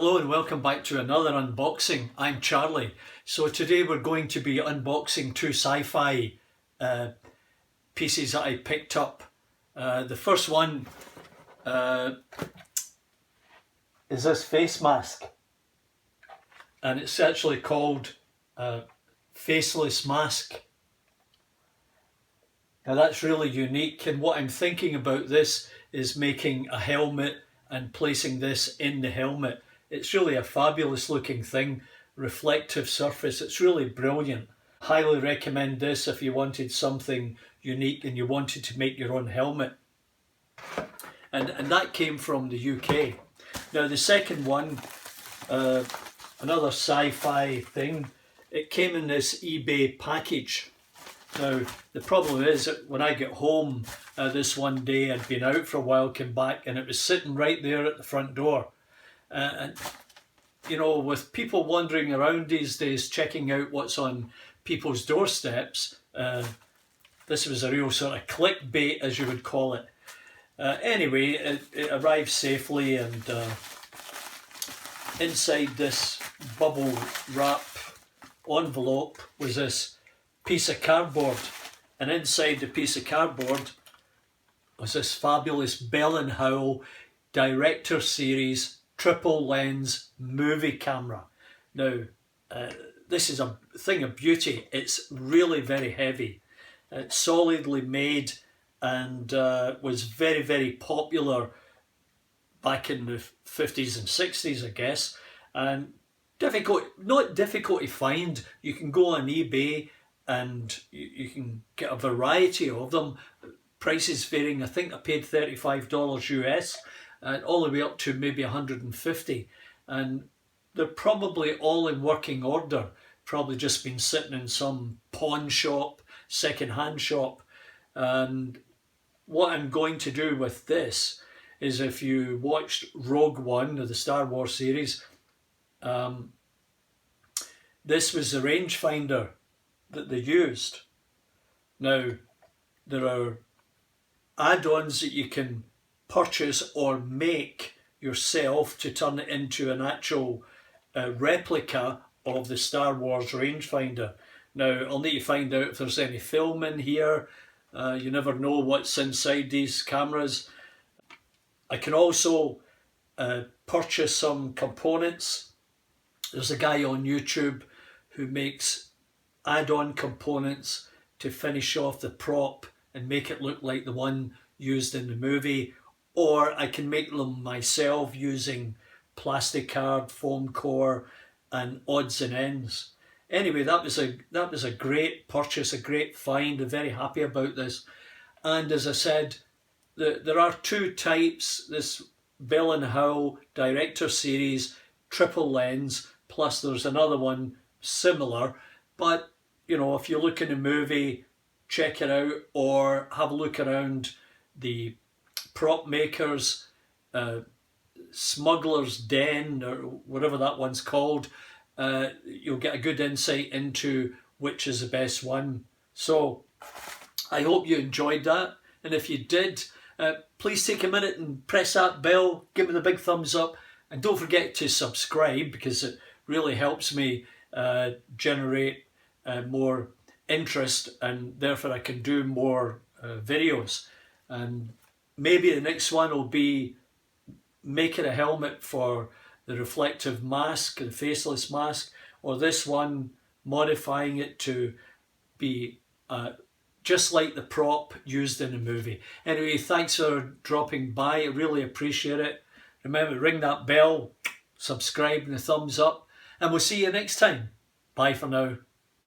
Hello and welcome back to another unboxing. I'm Charlie. So today we're going to be unboxing two sci-fi pieces that I picked up. The first one is this face mask, and it's actually called Faceless Mask. Now that's really unique, and what I'm thinking about this is making a helmet and placing this in the helmet. It's really a fabulous looking thing, reflective surface, it's really brilliant. Highly recommend this if you wanted something unique and you wanted to make your own helmet. And that came from the UK. Now the second one, another sci-fi thing, it came in this eBay package. Now the problem is that when I get home this one day, I'd been out for a while, came back, and it was sitting right there at the front door. And you know, with people wandering around these days checking out what's on people's doorsteps, this was a real sort of clickbait, as you would call it. Anyway, it arrived safely, and inside this bubble wrap envelope was this piece of cardboard, and inside the piece of cardboard was this fabulous Bell Howell Director Series triple lens movie camera. Now this is a thing of beauty. It's really very heavy. It's solidly made and was very popular back in the 50s and 60s, I guess, and not difficult to find. You can go on eBay and you can get a variety of them. Prices varying. I think I paid $35 US, and all the way up to maybe 150, and they're probably all in working order, probably just been sitting in some pawn shop, second-hand shop. And what I'm going to do with this is, if you watched Rogue One of the Star Wars series, this was the rangefinder that they used. Now there are add-ons that you can purchase or make yourself to turn it into an actual replica of the Star Wars Rangefinder. Now I'll need to find out if there's any film in here. You never know what's inside these cameras. I can also purchase some components. There's a guy on YouTube who makes add-on components to finish off the prop and make it look like the one used in the movie. Or I can make them myself using plastic card, foam core, and odds and ends. Anyway, that was a great purchase, a great find. I'm very happy about this. And as I said, there are two types: this Bell Howell Director Series triple lens, plus there's another one similar. But you know, if you look in a movie, check it out, or have a look around the prop makers, Smuggler's Den, or whatever that one's called. You'll get a good insight into which is the best one. So I hope you enjoyed that, and if you did, please take a minute and press that bell, give me the big thumbs up, and don't forget to subscribe, because it really helps me generate more interest, and therefore I can do more videos. And maybe the next one will be making a helmet for the reflective mask, the faceless mask, or this one modifying it to be just like the prop used in the movie. Anyway, thanks for dropping by, I really appreciate it. Remember, ring that bell, subscribe and a thumbs up, and we'll see you next time. Bye for now.